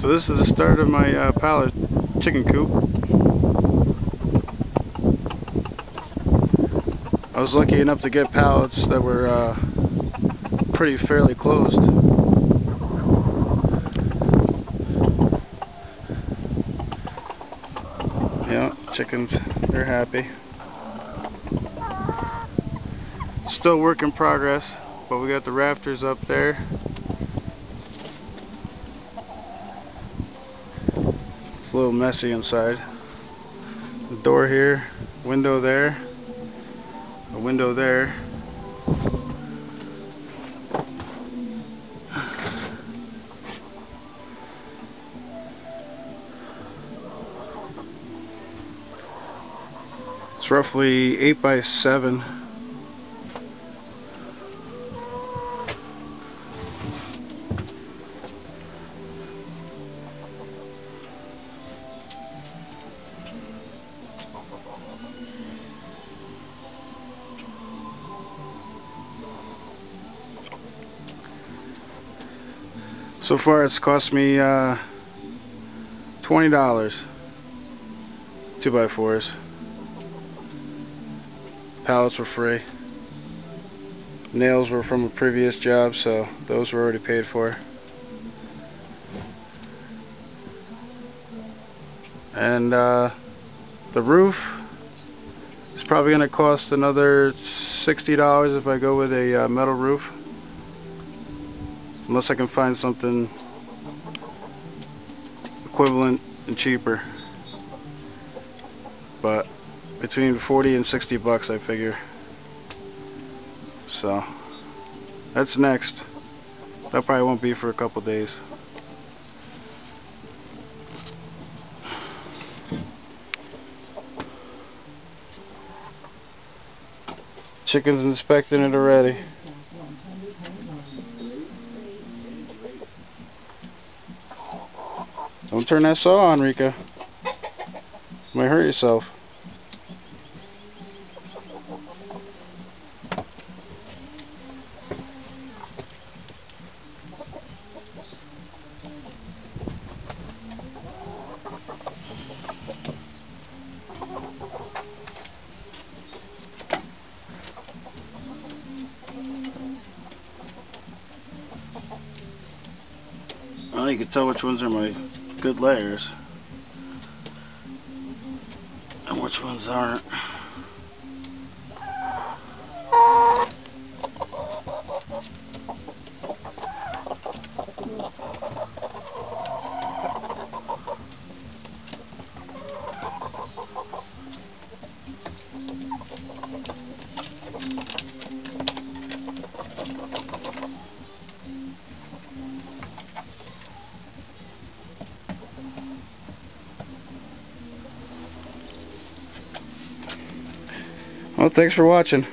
So this is the start of my pallet chicken coop. I was lucky enough to get pallets that were pretty fairly closed. Yeah, chickens, they're happy. Still work in progress, but we got the rafters up there. It's a little messy inside. The door here, window there, a window there. It's roughly 8 by 7. So far it's cost me $20. 2x4s. Pallets were free. Nails were from a previous job, so those were already paid for. And the roof is probably going to cost another $60 if I go with a metal roof. Unless I can find something equivalent and cheaper. But between 40 and 60 bucks I figure. So that's next. That probably won't be for a couple days. Chicken's inspecting it already. Don't turn that saw on, Rika. You might hurt yourself. Well, you can tell which ones are my good layers and which ones aren't. Well, thanks for watching.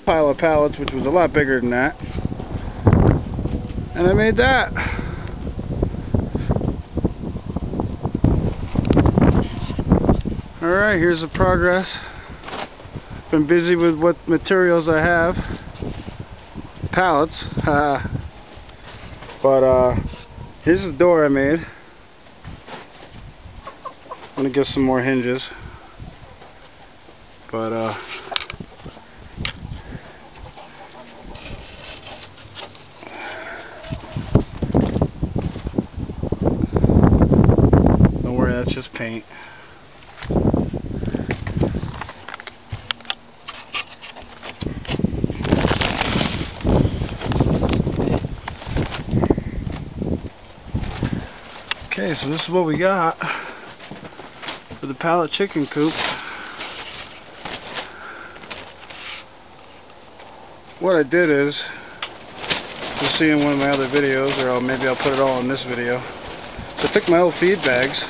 Pile of pallets, which was a lot bigger than that. And I made that. Alright, here's the progress. Been busy with what materials I have. Pallets. But here's the door I made. I'm gonna get some more hinges. But don't worry, that's just paint. Okay, so this is what we got for the pallet chicken coop. What I did is, you'll see in one of my other videos, or maybe I'll put it all in this video. So I took my old feed bags.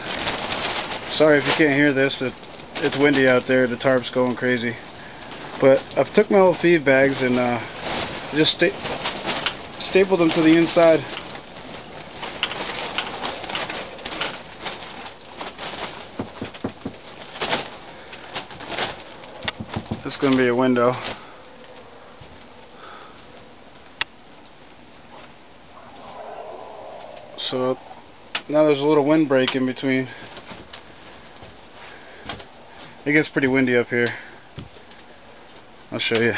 Sorry if you can't hear this, it's windy out there, the tarp's going crazy. But I took my old feed bags and just stapled them to the inside. This is going to be a window. So now there's a little windbreak in between. It gets pretty windy up here. I'll show you.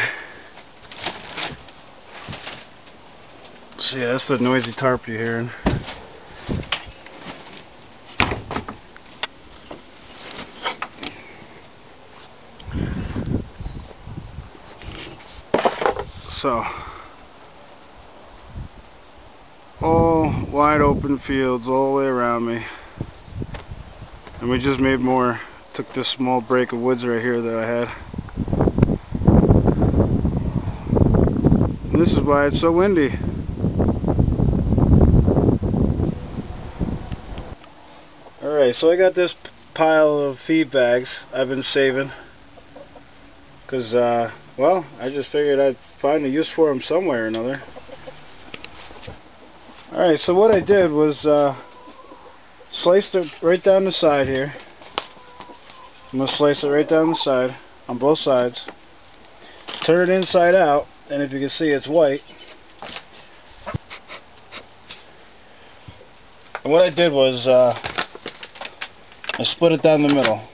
So yeah, that's the noisy tarp you're hearing. So, all wide open fields all the way around me. And we just made more. Took this small break of woods right here that I had. And this is why it's so windy. Alright, so I got this pile of feed bags I've been saving. Because, well, I just figured I'd find a use for them somewhere or another. Alright, so what I did was sliced it right down the side here. I'm going to slice it right down the side, on both sides. Turn it inside out, and if you can see, it's white. And what I did was I split it down the middle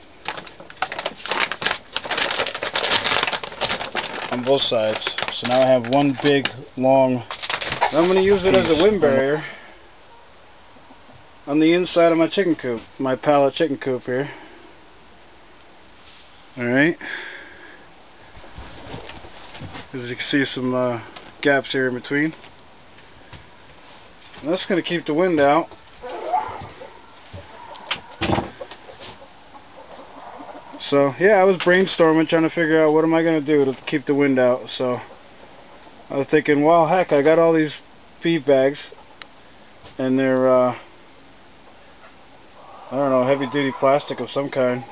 on both sides. So now I have one big, long... I'm going to use it as a wind barrier on the inside of my chicken coop, my pallet chicken coop here. Alright. As you can see, some gaps here in between. And that's going to keep the wind out. So yeah, I was brainstorming, trying to figure out what am I going to do to keep the wind out. So I was thinking, well, heck, I got all these feed bags, and they're I don't know, heavy duty plastic of some kind.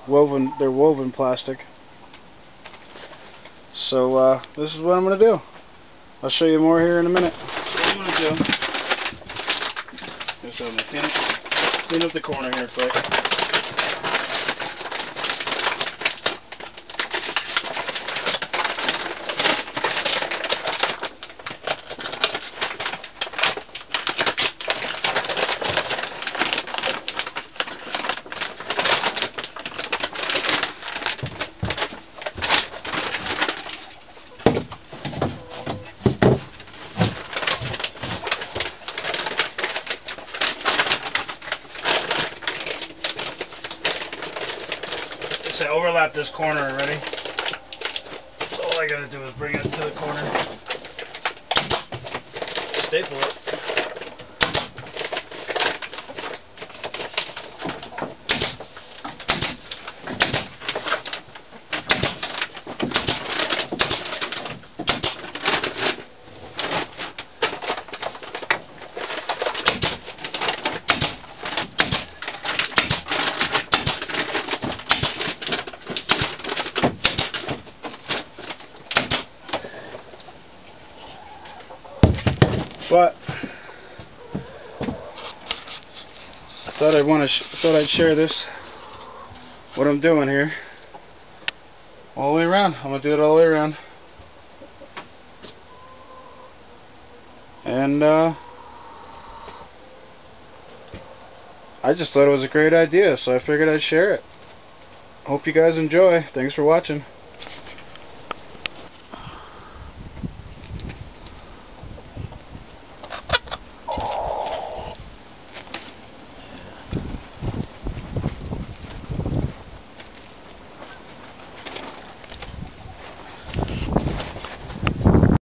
They're woven plastic. So this is what I'm going to do. I'll show you more here in a minute. So what I'm going to do is I'm going to clean up the corner here quick. I overlapped this corner already, so all I gotta do is bring it to the corner, staple it. But I thought I'd share this, what I'm doing here, all the way around. I'm gonna do it all the way around, and I just thought it was a great idea, so I figured I'd share it. Hope you guys enjoy. Thanks for watching.